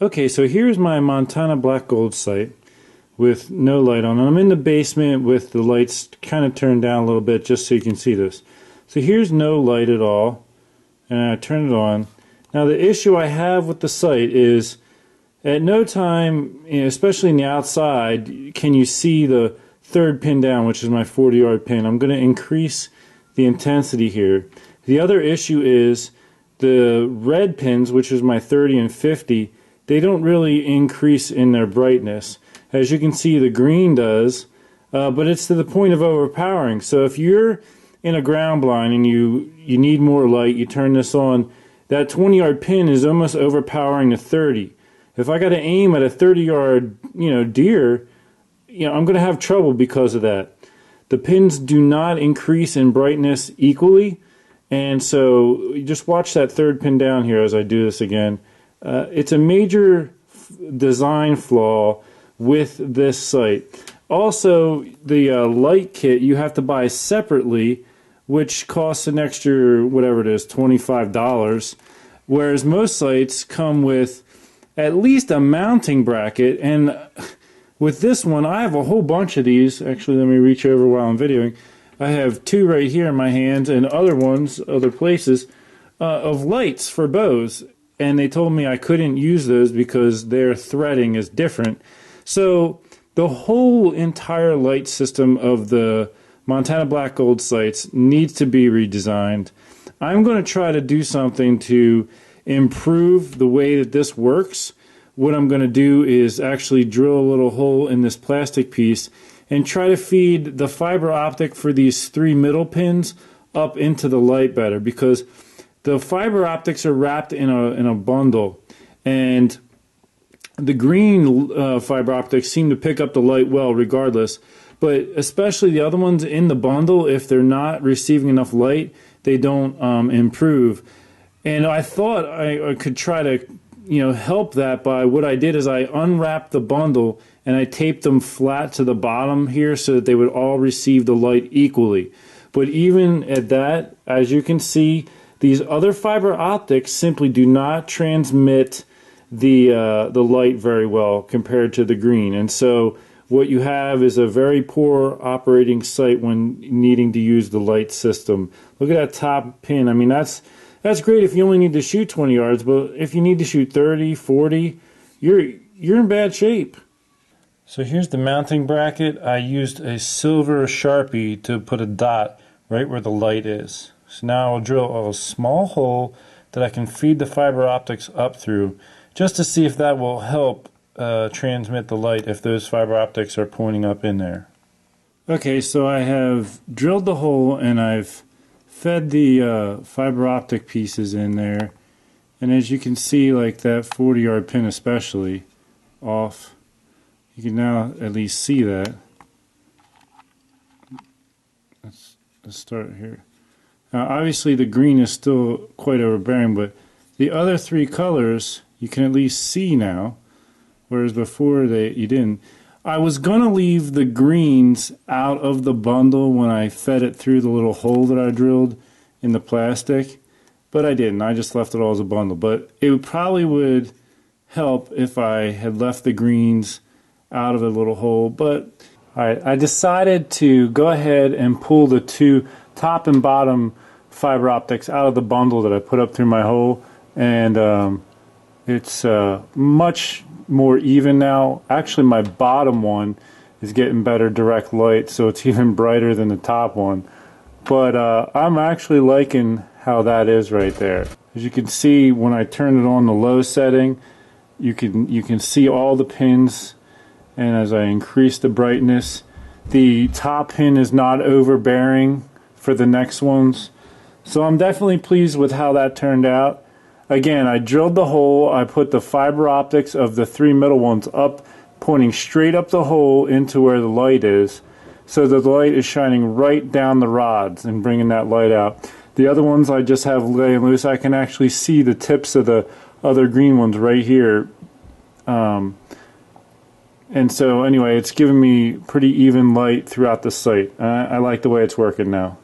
Okay, so here's my Montana black gold sight with no light on. I'm in the basement with the lights kind of turned down a little bit just so you can see this. So here's no light at all, and I turn it on. Now the issue I have with the sight is at no time, especially in the outside, can you see the third pin down, which is my 40-yard pin. I'm going to increase the intensity here. The other issue is the red pins, which is my 30 and 50, they don't really increase in their brightness. As you can see, the green does, but it's to the point of overpowering. So if you're in a ground blind and you need more light, you turn this on, that 20-yard pin is almost overpowering the 30. If I got to aim at a 30-yard, deer, I'm going to have trouble because of that. The pins do not increase in brightness equally, and so you just watch that third pin down here as I do this again. It's a major design flaw with this sight. Also, the light kit you have to buy separately, which costs an extra, whatever it is, $25, whereas most sights come with at least a mounting bracket. And with this one, I have a whole bunch of these. Actually, let me reach over while I'm videoing. I have two right here in my hands and other ones, other places, of lights for bows. And they told me I couldn't use those because their threading is different. So the whole entire light system of the Montana black gold sights needs to be redesigned. I'm going to try to do something to improve the way that this works. What I'm going to do is actually drill a little hole in this plastic piece and try to feed the fiber optic for these three middle pins up into the light better, because the fiber optics are wrapped in a bundle, and the green fiber optics seem to pick up the light well regardless, but especially the other ones in the bundle, if they're not receiving enough light, they don't improve. And I thought I could try to help that by what I did is I unwrapped the bundle and I taped them flat to the bottom here so that they would all receive the light equally. But even at that, as you can see, these other fiber optics simply do not transmit the light very well compared to the green. And so what you have is a very poor operating sight when needing to use the light system. Look at that top pin. I mean, that's great if you only need to shoot 20 yards, but if you need to shoot 30, 40, you're in bad shape. So here's the mounting bracket. I used a silver Sharpie to put a dot right where the light is. So now I'll drill a small hole that I can feed the fiber optics up through, just to see if that will help transmit the light if those fiber optics are pointing up in there. Okay, so I have drilled the hole and I've fed the fiber optic pieces in there, and as you can see, like that 40-yard pin especially off, you can now at least see that. Let's start here. Now obviously the green is still quite overbearing, but the other three colors you can at least see now, whereas before you didn't. I was going to leave the greens out of the bundle when I fed it through the little hole that I drilled in the plastic, but I didn't. I just left it all as a bundle. But it probably would help if I had left the greens out of the little hole. But I decided to go ahead and pull the two top and bottom fiber optics out of the bundle that I put up through my hole, and it's much more even now. Actually, my bottom one is getting better direct light, so it's even brighter than the top one. But I'm actually liking how that is right there. As you can see, when I turn it on the low setting, you can see all the pins, and as I increase the brightness, the top pin is not overbearing for the next ones. So I'm definitely pleased with how that turned out. Again, I drilled the hole, I put the fiber optics of the three middle ones up, pointing straight up the hole into where the light is, so that the light is shining right down the rods and bringing that light out. The other ones I just have laying loose. I can actually see the tips of the other green ones right here. And so anyway, it's giving me pretty even light throughout the sight. I like the way it's working now.